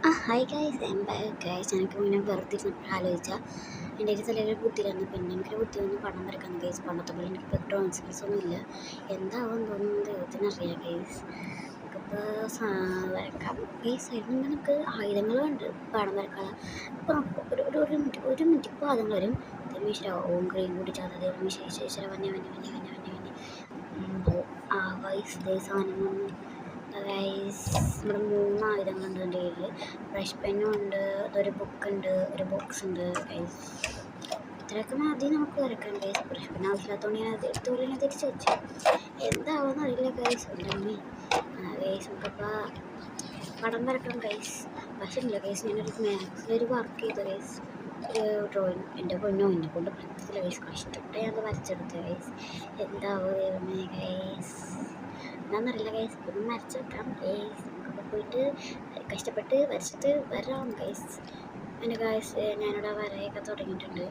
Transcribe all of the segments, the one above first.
Hi guys, guys എനിക്ക് ഇങ്ങനെ വെറുതെ ആലോചിച്ചാൽ എൻ്റെ ഒരു തലയിൽ ബുദ്ധിയിലായിരുന്നു. പിന്നെ എനിക്കൊരു ബുദ്ധി വന്ന് പടം വരയ്ക്കാൻ ഗൈസ്. പണ്ടത്തെ പോലെ എനിക്കിപ്പോൾ ഡ്രോയിങ് സ്കിൽസ് ഒന്നും ഇല്ല. എന്താവും തോന്നുന്നത് ദൈവത്തിനറിയാം ഗൈസ്. നമുക്കിപ്പോൾ വരക്കാം ഗൈസ്. അതിന് നമുക്ക് ആയുധങ്ങളുണ്ട് പടം വരക്കാൻ. ഇപ്പോൾ ഒരു മിനിറ്റ് ഇപ്പോൾ ആദ്യം വരും. ഈശ്വര ഓം ക്രീം കൂടി ചാതദേവം ഈശ്വര വന്യ വന്യ വന്യ വന്യ വന്യ വന്യ വൈസ് സാധനം വന്നു ഗൈസ്. ഇവിടെ 3 ആയുധങ്ങളുണ്ട് എൻ്റെ കയ്യിൽ. ബ്രഷ് പെന്നും ഉണ്ട്, അതൊരു ബുക്കുണ്ട്, ഒരു ബോക്സ് ഉണ്ട് ഗൈസ്. ഇത്രയൊക്കെ മതി നമുക്ക് വരക്കാൻ ഗൈസ്. ബ്രഷ് പെൻ ആവശ്യമില്ലാത്തതുകൊണ്ട് ഞാൻ അത് എടുത്തുപോലെ തന്നെ തിരിച്ചു വെച്ചു. എന്താവുമെന്ന് അറിയില്ല ഗൈസ്. ഉണ്ടെങ്കിൽ ഗൈസ് നമുക്കപ്പോൾ പടം വരക്കണം ഗൈസ്. പക്ഷേ ഇല്ല ഗൈസ്, ഞാനൊരു മാത്സിലൊരു വർക്ക് ചെയ്തു ഗൈസ്. ഒരു ഡ്രോയിങ് എൻ്റെ പൊന്നോ എന്നെ കൊണ്ട് പറ്റത്തില്ല ഗൈസ്. കഷ്ടപ്പെട്ട് ഞാനത് വരച്ചെടുത്തു ഗൈസ്. എന്താവും ദൈവമേ ഗൈസ്, എന്താണെന്നറിയില്ല ഗൈസ്. ഒന്നും വരച്ച് വെക്കാം ഗൈസ്. നമുക്കിപ്പോൾ പോയിട്ട് കഷ്ടപ്പെട്ട് വരച്ചിട്ട് വരാം ഗൈസ്. എൻ്റെ ഗൈസ് ഞാനിവിടെ വരയൊക്കെ തുടങ്ങിയിട്ടുണ്ട്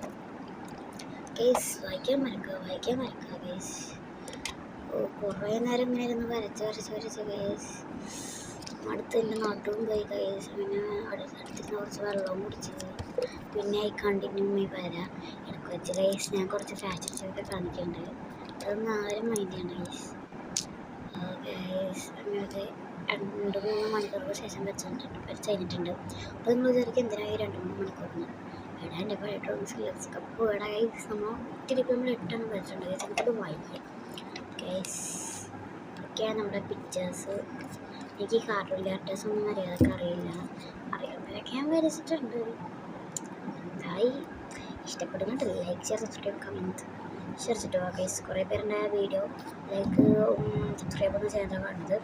ഗൈസ്. വായിക്കാൻ മറക്കുക ഗൈസ്. കുറേ നേരം ഇങ്ങനെ ഇരുന്ന് വരച്ച് ഗൈസ്. അടുത്ത് എൻ്റെ നാട്ടും പോയി ഗൈസ്. പിന്നെ അടുത്തിരുന്ന് കുറച്ച് വെള്ളവും കുടിച്ച് പിന്നെ കണ്ടിന്യൂ വര ഇടയ്ക്ക് വെച്ച് ഗൈസ്. ഞാൻ കുറച്ച് ഫാഷൻ ഷോയൊക്കെ കാണിക്കുന്നുണ്ട്. അതൊന്നും ആരും മൈൻഡ് ചെയ്യണ്ട ഗൈസ്. അങ്ങനത്തെ 2-3 മണിക്കൂർക്ക് ശേഷം വരച്ച് കഴിഞ്ഞിട്ടുണ്ട്. അപ്പോൾ നിങ്ങൾ വിചാരിക്കും എന്തിനായി 2-3 മണിക്കൂറിന്. എടാ എൻ്റെ പഴയ ഡ്രോയിങ് സ്കിൽസൊക്കെ പോടാ ഗൈസ്. നമ്മൾ ഒത്തിരി നമ്മൾ 8 വരച്ചിട്ടുണ്ട് ഗൈസ്. എനിക്കത് വായിക്കാം ഗൈസ്. ഒക്കെയാണ് നമ്മുടെ പിക്ചേഴ്സ്. എനിക്ക് കാർട്ടൂൺ ക്യാരക്ടേഴ്സ് ഒന്നും മര്യാദക്ക് അറിയാവുന്നവരൊക്കെ ഞാൻ വരച്ചിട്ടുണ്ട്. എന്തായി ഇഷ്ടപ്പെടുന്നുണ്ട് like share subscribe comment share ചെയ്തിട്ട് വാ ഗൈസ്. കുറേ പേരുടെ വീഡിയോ ലൈക്ക് സബ്സ്ക്രൈബ് ഒന്നും ചെയ്യാതെ കാണുന്നത്.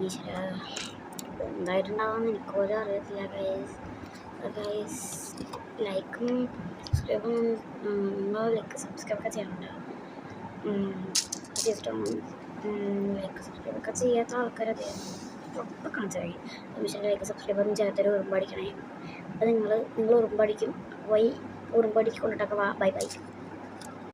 ഈശ്വര എന്തായിട്ടുണ്ടാവുമെന്ന് എനിക്ക് പോലും അറിയത്തില്ല ഗൈസ്. ലൈക്കും സബ്സ്ക്രൈബും നിങ്ങൾ ലൈക്ക് സബ്സ്ക്രൈബൊക്കെ ചെയ്യണ്ട. ലൈക്ക് സബ്സ്ക്രൈബൊക്കെ ചെയ്യാത്ത ആൾക്കാരത് ഉറപ്പ് കാണിച്ചായി. ഈശ്വര ലൈക്ക് സബ്സ്ക്രൈബൊന്നും ചെയ്യാത്തൊരു ഉറുമ്പടിക്കണേ. അപ്പോൾ നിങ്ങൾ ഉറുമ്പടിക്കും. ഉറുമ്പടിക്കൊണ്ടിട്ടൊക്കെ വാ. ബൈ.